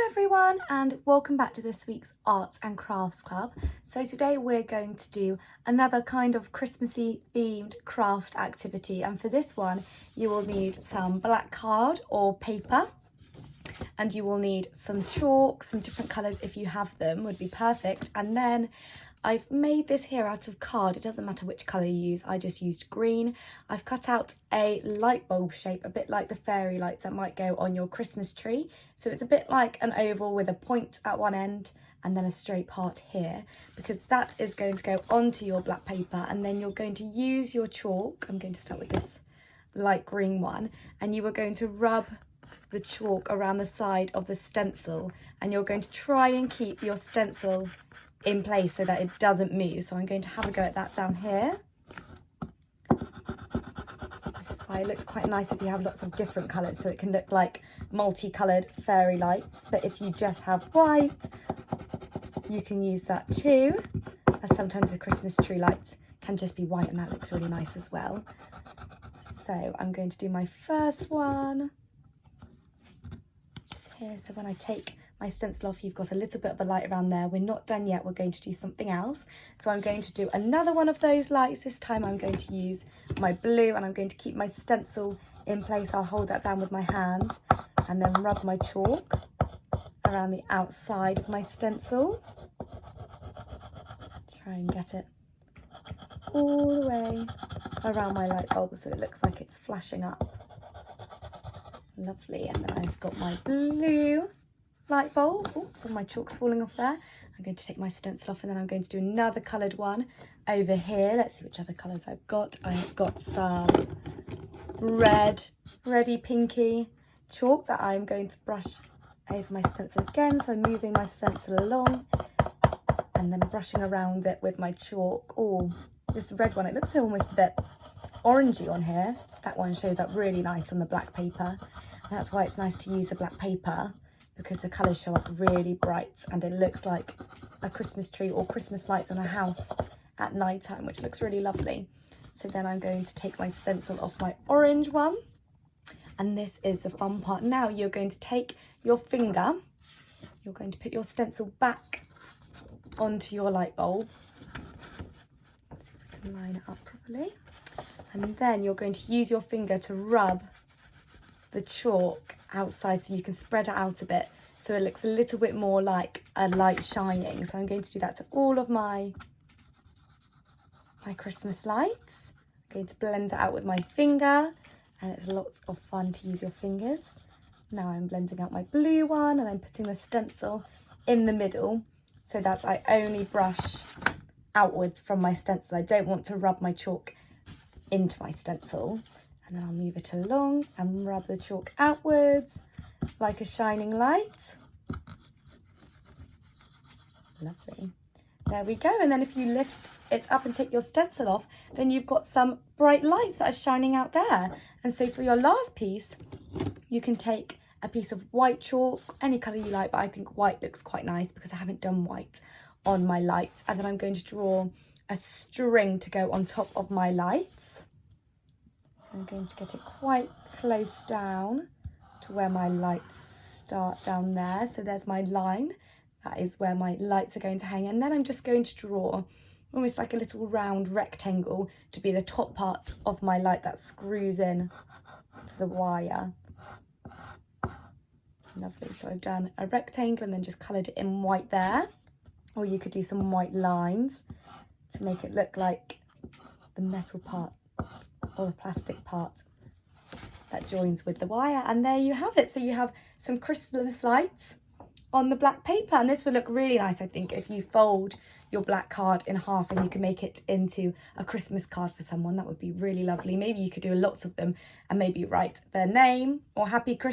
Everyone, and welcome back to this week's Arts and Crafts Club. So today we're going to do another kind of Christmassy themed craft activity, and for this one you will need some black card or paper, and you will need some chalk, some different colours if you have them would be perfect. And then I've made this here out of card. It doesn't matter which colour you use, I just used green. I've cut out a light bulb shape, a bit like the fairy lights that might go on your Christmas tree. So it's a bit like an oval with a point at one end and then a straight part here, because that is going to go onto your black paper. And then you're going to use your chalk. I'm going to start with this light green one, and you are going to rub the chalk around the side of the stencil, and you're going to try and keep your stencil in place so that it doesn't move. So I'm going to have a go at that down here. This is why it looks quite nice if you have lots of different colours, so it can look like multicoloured fairy lights. But if you just have white, you can use that too, as sometimes the Christmas tree lights can just be white, and that looks really nice as well. So I'm going to do my first one just here. So when I take my stencil off, you've got a little bit of the light around there. We're not done yet, we're going to do something else. So I'm going to do another one of those lights. This time I'm going to use my blue, and I'm going to keep my stencil in place. I'll hold that down with my hand and then rub my chalk around the outside of my stencil. Try and get it all the way around my light bulb so it looks like it's flashing up. Lovely. And then I've got my blue light bulb. Oops, so my chalk's falling off there. I'm going to take my stencil off, and then I'm going to do another coloured one over here. Let's see which other colours I've got. I've got some reddy pinky chalk that I'm going to brush over my stencil again. So I'm moving my stencil along and then brushing around it with my chalk. Oh, this red one, it looks almost a bit orangey on here. That one shows up really nice on the black paper. And that's why it's nice to use the black paper, because the colours show up really bright and it looks like a Christmas tree or Christmas lights on a house at night time, which looks really lovely. So then I'm going to take my stencil off my orange one, and this is the fun part. Now you're going to take your finger, you're going to put your stencil back onto your light bulb. Let's see if we can line it up properly. And then you're going to use your finger to rub the chalk outside so you can spread it out a bit so it looks a little bit more like a light shining. So I'm going to do that to all of my Christmas lights. I'm going to blend it out with my finger, and it's lots of fun to use your fingers. Now I'm blending out my blue one, and I'm putting the stencil in the middle so that I only brush outwards from my stencil. I don't want to rub my chalk into my stencil. And then I'll move it along and rub the chalk outwards like a shining light. Lovely. There we go. And then if you lift it up and take your stencil off, then you've got some bright lights that are shining out there. And so for your last piece, you can take a piece of white chalk, any colour you like, but I think white looks quite nice because I haven't done white on my light. And then I'm going to draw a string to go on top of my lights. So I'm going to get it quite close down to where my lights start down there. So there's my line. That is where my lights are going to hang. And then I'm just going to draw almost like a little round rectangle to be the top part of my light that screws in to the wire. Lovely. So I've done a rectangle and then just coloured it in white there. Or you could do some white lines to make it look like the metal part or the plastic part that joins with the wire. And there you have it. So you have some Christmas lights on the black paper, and this would look really nice, I think, if you fold your black card in half and you can make it into a Christmas card for someone. That would be really lovely. Maybe you could do lots of them and maybe write their name or Happy Christmas